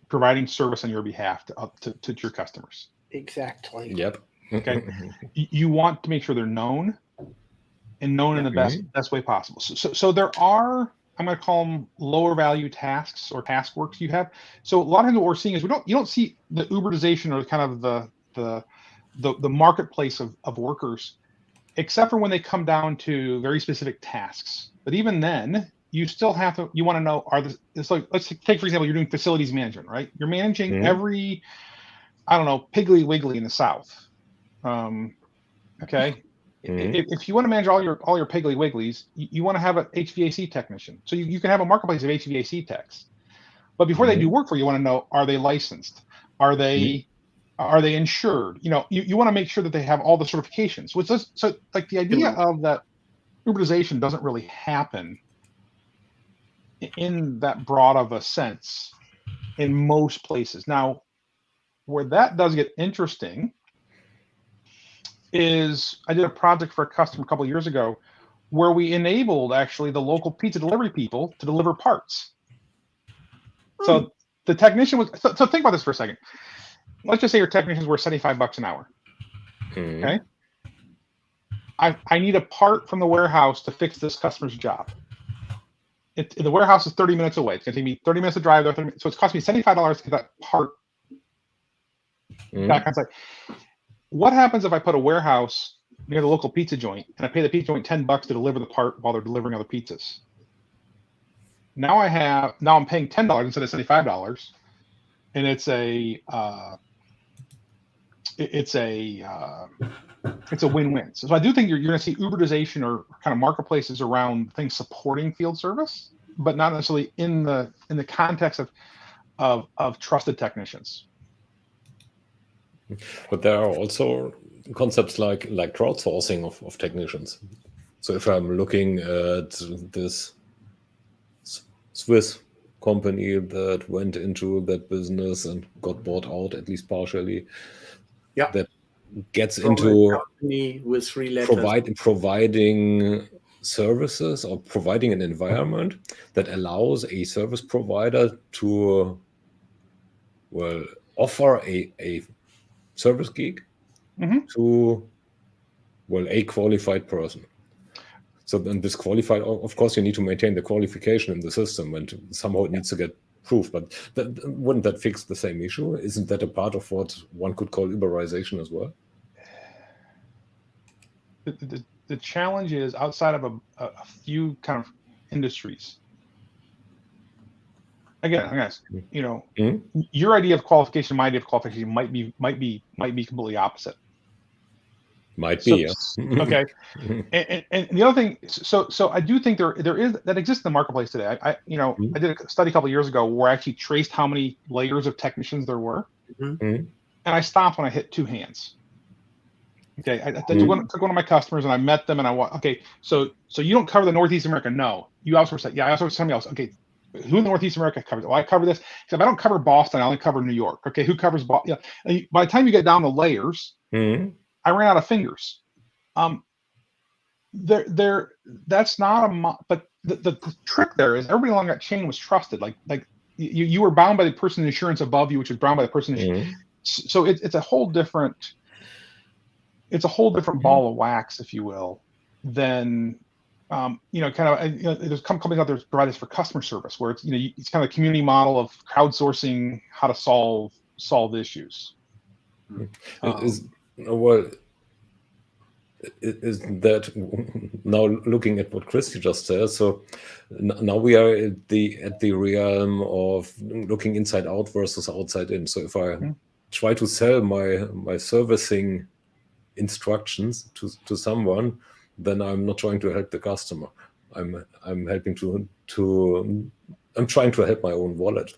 providing service on your behalf to your customers. Exactly. Yep. Okay. You want to make sure they're known, and known in the best way possible. So there are, I'm going to call them lower value tasks or task works you have. So a lot of times what we're seeing is you don't see the Uberization or kind of the marketplace of workers, except for when they come down to very specific tasks. But even then, you still have to, you want to know, it's like, let's take, for example, you're doing facilities management, right? You're managing every, I don't know, Piggly Wiggly in the South. Okay. If you want to manage all your Piggly Wigglies, you want to have an HVAC technician. So you can have a marketplace of HVAC techs. But before they do work for you, you want to know, are they licensed? Are they insured? You want to make sure that they have all the certifications. So like the idea of that Uberization doesn't really happen in that broad of a sense in most places. Now, where that does get interesting is I did a project for a customer a couple of years ago where we enabled actually the local pizza delivery people to deliver parts. So the technician was, so think about this for a second. Let's just say your technicians were $75 an hour. Okay. I need a part from the warehouse to fix this customer's job. The warehouse is 30 minutes away. It's going to take me 30 minutes to drive there. So it's cost me $75 to get that part back on site. What happens if I put a warehouse near the local pizza joint and I pay the pizza joint $10 to deliver the part while they're delivering other pizzas? Now I'm paying $10 instead of $75, and it's a win-win. So I do think you're going to see Uberization or kind of marketplaces around things supporting field service, but not necessarily in the context of trusted technicians. But there are also concepts like crowdsourcing of technicians. So if I'm looking at this Swiss company that went into that business and got bought out, at least partially, that gets into with providing services or providing an environment that allows a service provider to offer a service gig to a qualified person. So then this qualified, of course, you need to maintain the qualification in the system, and somehow it needs to get proof. But wouldn't that fix the same issue? Isn't that a part of what one could call Uberization as well? The challenge is outside of a few kind of industries. Again, your idea of qualification, my idea of qualification might be completely opposite. Might be, okay. And the other thing, so I do think there is that exists in the marketplace today. I did a study a couple of years ago where I actually traced how many layers of technicians there were, and I stopped when I hit 2 hands. Okay, I took one of my customers and I met them and so you don't cover the Northeast America? No. You outsource that? Yeah, I outsource somebody else. Okay, who in Northeast America covers it? Well, I cover this. So if I don't cover Boston, I only cover New York. Okay, who covers Boston? Yeah. And by the time you get down the layers, I ran out of fingers. That's not but the trick there is everybody along that chain was trusted. Like you were bound by the person insurance above you, which was bound by the person. So it's a whole different. It's a whole different ball of wax, if you will, than there's companies out there that provide this for customer service, where it's it's kind of a community model of crowdsourcing how to solve issues. Is that now looking at what Christy just said? So now we are at the realm of looking inside out versus outside in. So if I try to sell my servicing instructions to someone, then I'm not trying to help the customer. I'm helping I'm trying to help my own wallet.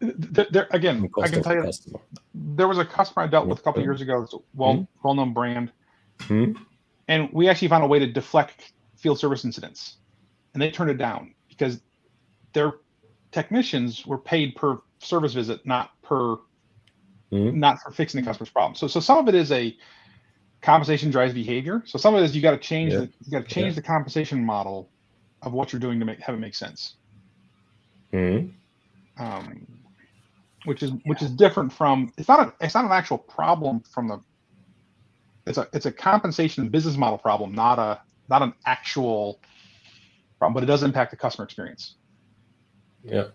Again, I can tell you, there was a customer I dealt with a couple of years ago. It's a well-known brand, and we actually found a way to deflect field service incidents, and they turned it down because their technicians were paid per service visit, not per not for fixing the customer's problem. So some of it is a compensation drives behavior. So some of it is you got to change the compensation model of what you're doing to have it make sense. Which is different from, it's not an actual problem from the, it's a compensation business model problem, not an actual problem, but it does impact the customer experience. Yeah,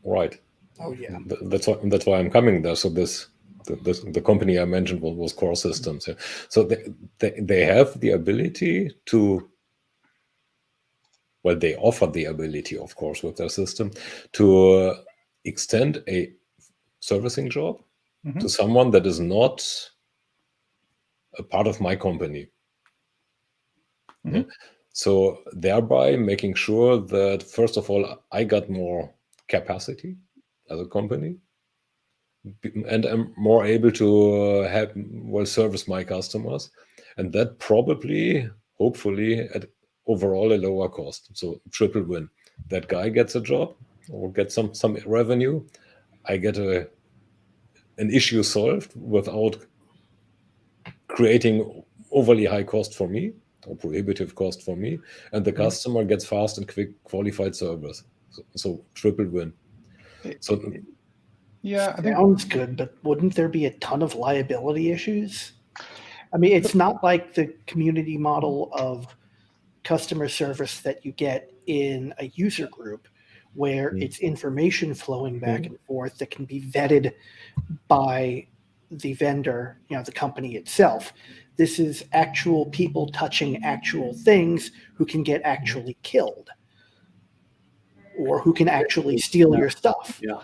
right. Oh yeah. That's why I'm coming there. So the company I mentioned was Core Systems. Yeah. So they have the ability to, well, they offer the ability, of course, with their system to extend a servicing job to someone that is not a part of my company. Yeah. So thereby making sure that, first of all, I got more capacity as a company, and I'm more able to service my customers, and that probably, hopefully, at overall a lower cost. So triple win. That guy gets a job or gets some revenue. I get an issue solved without creating overly high cost for me or prohibitive cost for me, and the customer gets fast and quick qualified service. So triple win. So yeah, I think sounds good, but wouldn't there be a ton of liability issues? I mean, it's not like the community model of customer service that you get in a user group where it's information flowing back and forth that can be vetted by the vendor, the company itself. This is actual people touching actual things who can get actually killed or who can actually steal your stuff. Yeah.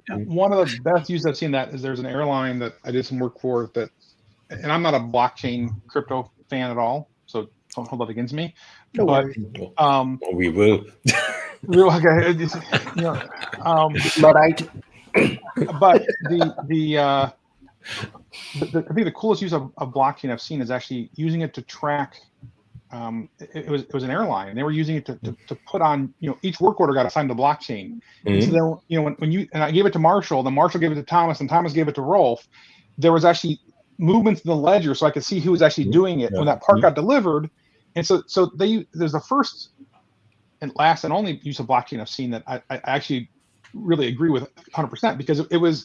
One of the best uses I've seen that is there's an airline that I did some work for that, and I'm not a blockchain crypto fan at all, so don't hold that against me. No worries. we will. Okay, Luddite. But I think the coolest use of blockchain I've seen is actually using it to track. It was an airline, and they were using it to put on. Each work order got assigned to blockchain. And so then, when I gave it to Marshall, then Marshall gave it to Thomas, and Thomas gave it to Rolf. There was actually movements in the ledger, so I could see who was actually doing it when that part got delivered. And so there's the first and last and only use of blockchain I've seen that I actually really agree with 100%, because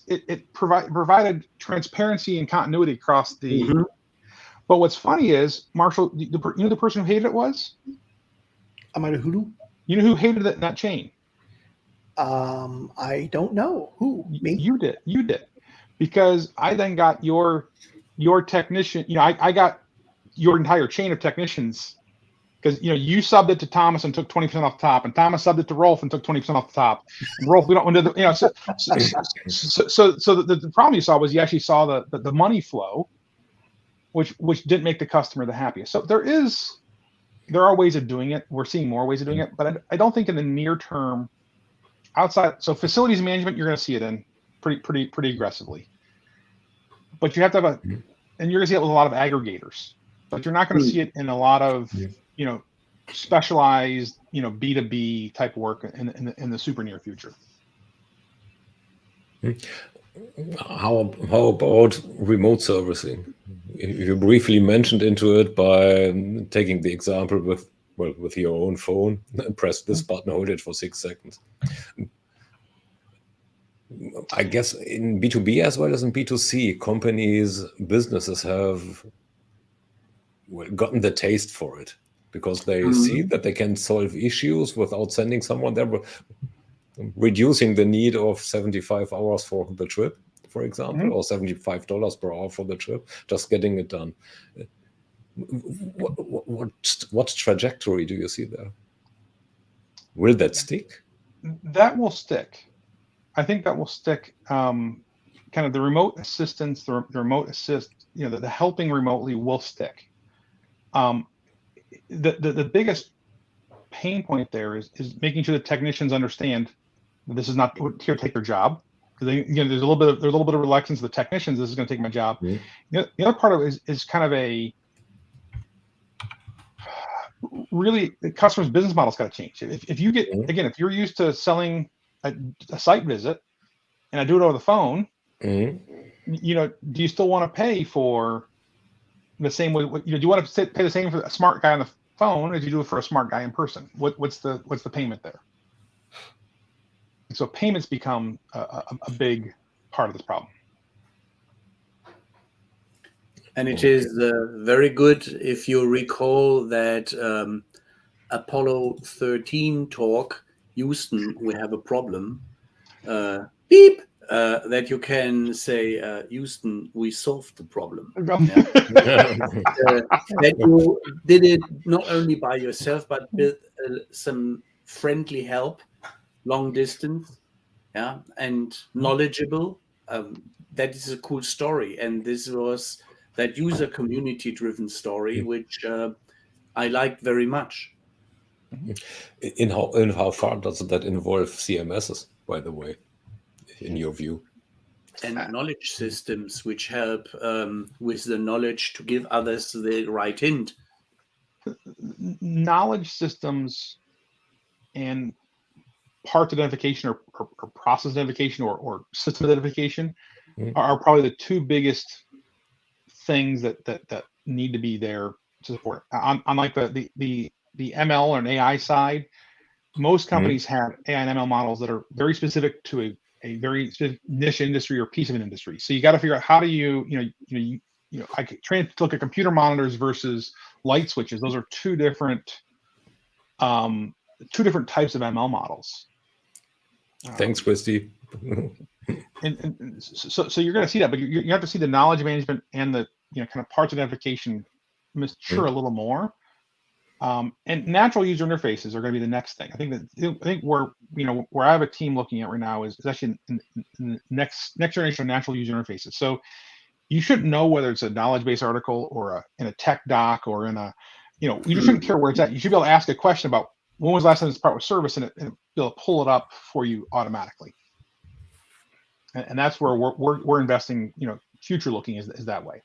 it provided transparency and continuity across the. But what's funny is, Marshall, the person who hated it was? Amada Hoodoo? You know who hated it in that chain? I don't know. Who? Me? You did. Because I then got your technician, I got your entire chain of technicians, because you subbed it to Thomas and took 20% off the top, and Thomas subbed it to Rolf and took 20% off the top. And Rolf, we don't want to, so the problem you saw was you actually saw the money flow, which didn't make the customer the happiest. So there are ways of doing it. We're seeing more ways of doing it, but I don't think in the near term, outside. So facilities management, you're going to see it in pretty aggressively, but you have to have and you're going to see it with a lot of aggregators, but you're not going to see it in a lot of specialized B2B type work in the super near future. How about remote servicing? You briefly mentioned into it by taking the example with your own phone, press this button, hold it for 6 seconds. I guess in B2B as well as in B2C, businesses have gotten the taste for it, because they see that they can solve issues without sending someone there, reducing the need of 75 hours for the trip, for example, or $75 per hour for the trip, just getting it done. What trajectory do you see there? Will that stick? That will stick. I think that will stick. Kind of the remote assistance, the remote assist, the helping remotely will stick. The biggest pain point there is making sure the technicians understand that this is not here to take their job. Because there's a little bit of reluctance to the technicians. This is going to take my job. The other part of it is kind of a really, the customer's business model's got to change. If you get if you're used to selling a site visit, and I do it over the phone, do you still want to pay for the same way? Do you want to pay the same for a smart guy on the phone as you do it for a smart guy in person? What's the payment there? And so payments become a big part of this problem. And it is very good if you recall that Apollo 13 talk, Houston, we have a problem. Beep. That you can say, Houston, we solved the problem. That you did it not only by yourself, but with some friendly help, long distance, and knowledgeable. That is a cool story. And this was that user community-driven story, which I liked very much. In how far does that involve CMSs, by the way, in your view? And knowledge systems which help with the knowledge to give others the right hint. Knowledge systems and parts identification or process identification or system identification are probably the two biggest things that need to be there to support. Unlike the ML or an AI side, most companies have AI and ML models that are very specific to a very specific niche industry or piece of an industry. So you got to figure out how do you I could try to look at computer monitors versus light switches. Those are two different types of ML models. Thanks, Christy. and so you're going to see that, but you have to see the knowledge management and the kind of parts identification mature a little more. And natural user interfaces are going to be the next thing. I think where I have a team looking at right now is actually in the next generation of natural user interfaces. So you shouldn't know whether it's a knowledge base article or in a tech doc or in a, you just shouldn't care where it's at. You should be able to ask a question about when was the last time this part was serviced, and be able to pull it up for you automatically. And that's where we're investing. Future looking is that way.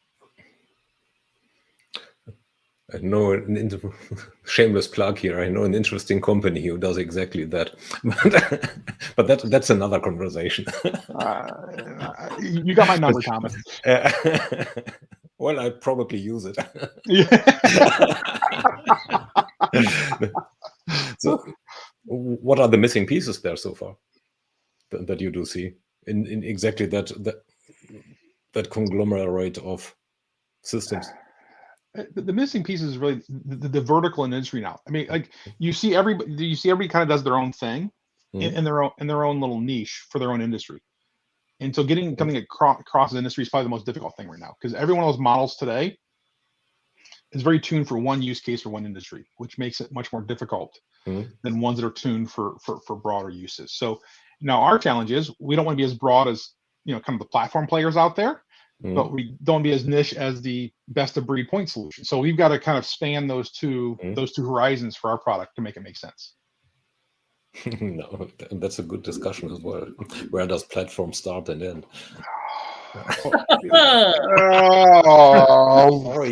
I know shameless plug here. I know an interesting company who does exactly that, but that's another conversation. You got my number, Thomas. Well, I probably use it. So, what are the missing pieces there so far that you do see in exactly that conglomerate of systems? The missing piece is really the vertical industry now. I mean, like you see everybody kind of does their own thing in their own little niche for their own industry. And so coming across the industry is probably the most difficult thing right now, because every one of those models today is very tuned for one use case or one industry, which makes it much more difficult than ones that are tuned for broader uses. So now our challenge is we don't want to be as broad as kind of the platform players out there, but we don't be as niche as the best of breed point solution. So we've got to kind of span those two horizons for our product to make it make sense. No, that's a good discussion as well. Where does platform start and end? Sorry,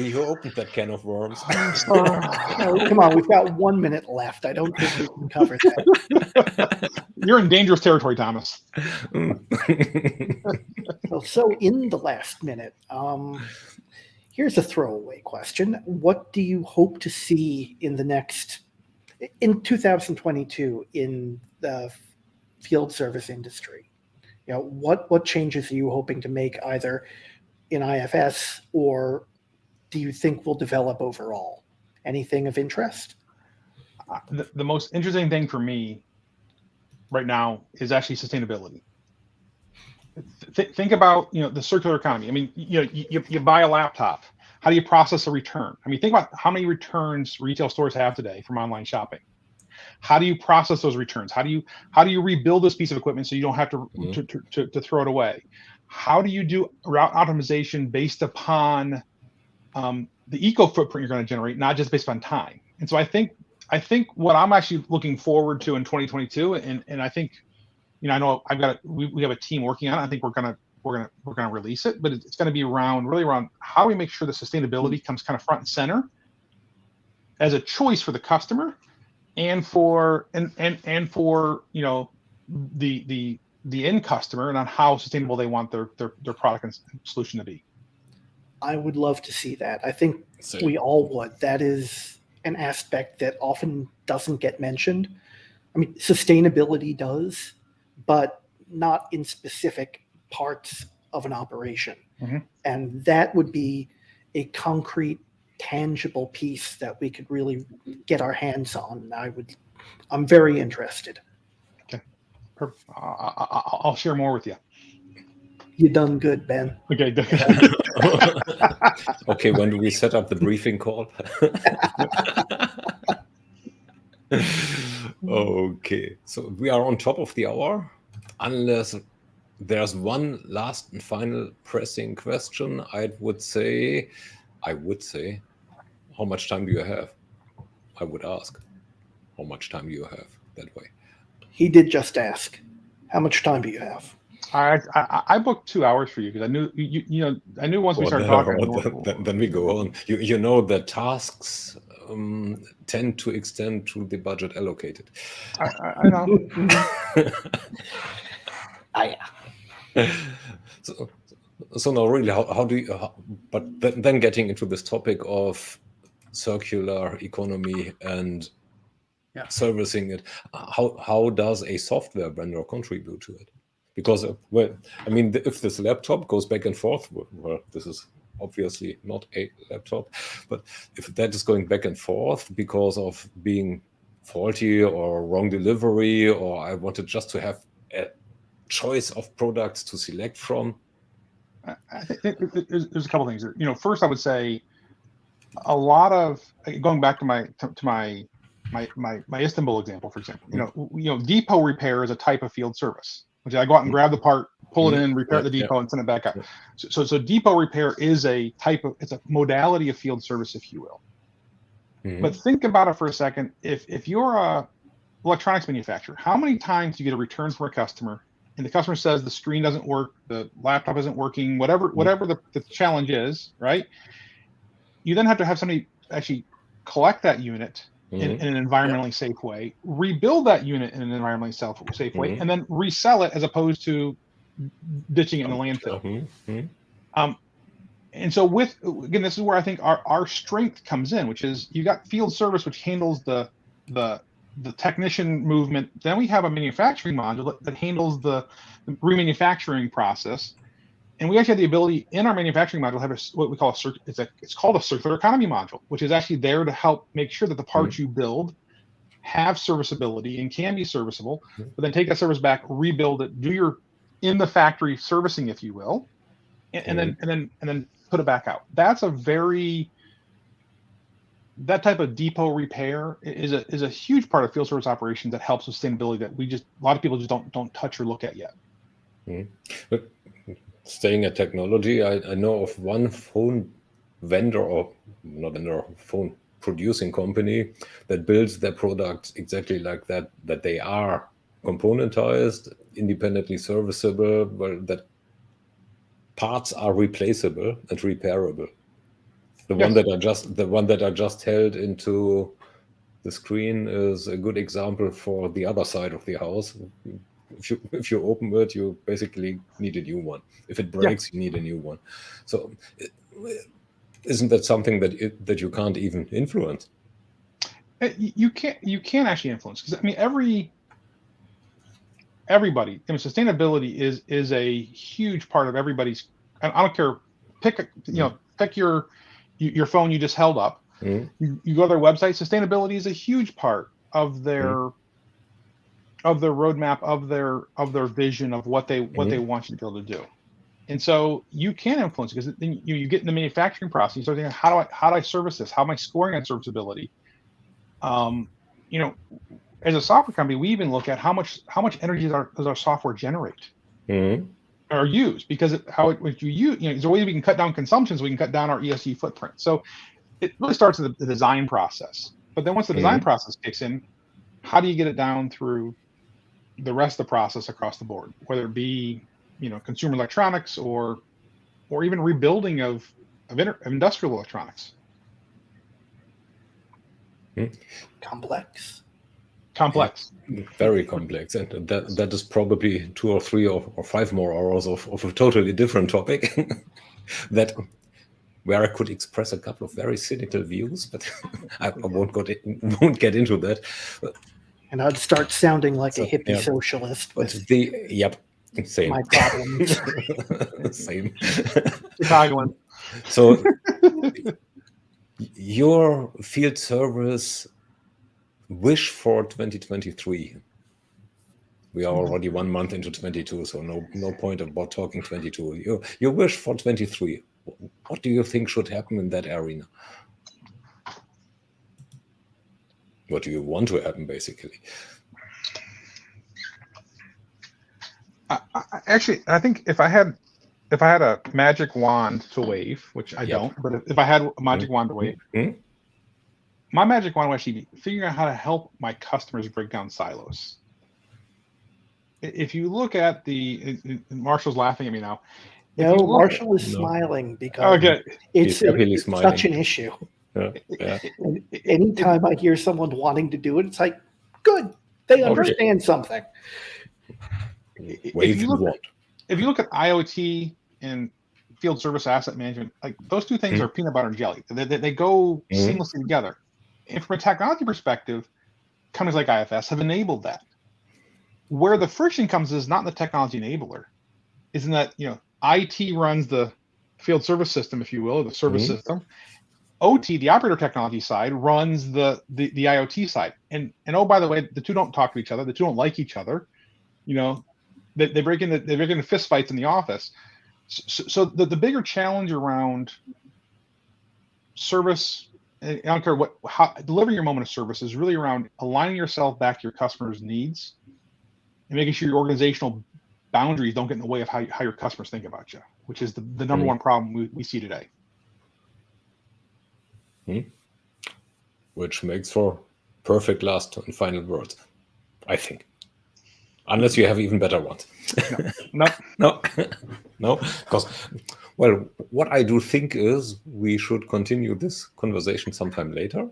you opened that can of worms. No, come on, we've got 1 minute left. I don't think we can cover that. You're in dangerous territory, Thomas. So in the last minute, here's a throwaway question. What do you hope to see in 2022 in the field service industry? What changes are you hoping to make either in IFS, or do you think will develop overall? Anything of interest? The most interesting thing for me right now is actually sustainability. Think about the circular economy. I mean, you buy a laptop. How do you process a return? I mean, think about how many returns retail stores have today from online shopping. How do you process those returns? How do you rebuild this piece of equipment so you don't have to throw it away? How do you do route optimization based upon the eco footprint you're going to generate, not just based on time? And so I think what I'm actually looking forward to in 2022, and I think I know we have a team working on it. I think we're gonna release it, but it's going to be really around how do we make sure that sustainability comes kind of front and center as a choice for the customer. And for the the end customer and on how sustainable they want their product and solution to be. I would love to see that. I think we all would. That is an aspect that often doesn't get mentioned. I mean, sustainability does, but not in specific parts of an operation. Mm-hmm. And that would be a concrete, tangible piece that we could really get our hands on. I'm very interested. Okay, perfect. I'll share more with you. You done good, Ben. Okay. Okay, when do we set up the briefing call? Okay, so we are on top of the hour. Unless there's one last and final pressing question, I would say, how much time do you have? I would ask, how much time do you have that way? He did just ask, how much time do you have? I booked 2 hours for you because I knew I knew once we started talking. Then we go on. You know that tasks tend to extend to the budget allocated. I know. So now really, how do you? But then getting into this topic of circular economy and servicing it, how does a software vendor contribute to it? Because if this laptop goes back and forth, well, this is obviously not a laptop, but if that is going back and forth because of being faulty or wrong delivery, or I wanted just to have a choice of products to select from. I think there's a couple things. First I would say a lot of, going back to my Istanbul example, for example, depot repair is a type of field service, which I go out and grab the part, pull it in, repair at the depot, and send it back out. So depot repair is it's a modality of field service, if you will. Mm-hmm. But think about it for a second. If you're a electronics manufacturer, how many times do you get a return from a customer, and the customer says the screen doesn't work, the laptop isn't working, whatever the challenge is, right? You then have to have somebody actually collect that unit in an environmentally safe way, rebuild that unit in an environmentally safe way, and then resell it as opposed to ditching it in the landfill. And so again, this is where I think our strength comes in, which is you got field service, which handles the technician movement. Then we have a manufacturing module that handles the remanufacturing process. And we actually have the ability in our manufacturing module to have what we call it's called a circular economy module, which is actually there to help make sure that the parts you build have serviceability and can be serviceable, but then take that service back, rebuild it, do your in the factory servicing, if you will, and then put it back out. That type of depot repair is a huge part of field service operations that helps sustainability that a lot of people just don't touch or look at yet. But staying at technology, I know of one phone vendor, or not vendor, phone producing company that builds their products exactly like that they are componentized, independently serviceable, that parts are replaceable and repairable. The one that I just held into the screen is a good example for the other side of the house. If you open it, you basically need a new one. If it breaks, you need a new one. So, isn't that something that you can't even influence? You can't actually influence, because everybody. Sustainability is a huge part of everybody's. I don't care. Pick your phone you just held up. You go to their website. Sustainability is a huge part of their roadmap, of their vision of what they want you to be able to do. And so you can influence, because then you get in the manufacturing process. You start thinking, how do I service this? How am I scoring on serviceability? As a software company, we even look at how much energy does our software generate or use, because if you use, there's a way we can cut down consumption, so we can cut down our ESG footprint. So it really starts with the design process. But then once the design process kicks in, how do you get it down through the rest of the process across the board, whether it be consumer electronics or even rebuilding of industrial electronics? Complex. complex. Very complex, and that is probably 2 or 3 or 5 more hours of a totally different topic where I could express a couple of very cynical views, but I won't get into that. And I'd start sounding like a hippie socialist with same. my problems. Same. Chicagoan. So your field service wish for 2023. We are already 1 month into 22, so no point about talking 22. Your wish for 23. What do you think should happen in that arena? What do you want to happen, basically? I think if I had a magic wand to wave, which I don't, but if I had a magic wand to wave, my magic wand would actually be figuring out how to help my customers break down silos. If you look at Marshall's laughing at me now. No, Marshall is smiling because it's such an issue. Yeah. Anytime I hear someone wanting to do it, it's like, good, they understand something. If you look at IoT and field service asset management, like those two things are peanut butter and jelly. They go seamlessly together. And from a technology perspective, companies like IFS have enabled that. Where the friction comes is not in the technology enabler, is in that IT runs the field service system, if you will, or the service system. OT, the operator technology side, runs the IoT side. And oh, by the way, the two don't talk to each other. The two don't like each other. They break into fist fights in the office. So the bigger challenge around service, I don't care how delivering your moment of service is really around aligning yourself back to your customers' needs and making sure your organizational boundaries don't get in the way of how your customers think about you, which is the number one problem we see today. Which makes for perfect last and final words, I think. Unless you have even better ones. No. Because, well, what I do think is we should continue this conversation sometime later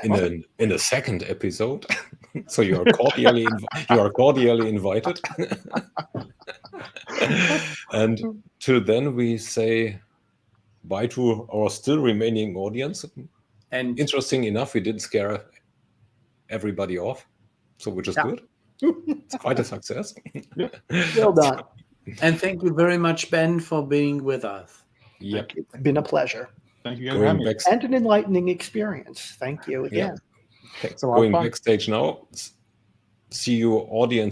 in a second episode. So you are cordially invited. And till then, we say bye to our still remaining audience. And interesting enough, we didn't scare everybody off, so which is good. It's quite a success. Well done. And thank you very much, Ben, for being with us. Yep. It's been a pleasure. Thank you guys. And an enlightening experience. Thank you again. Going backstage now. See you, audience.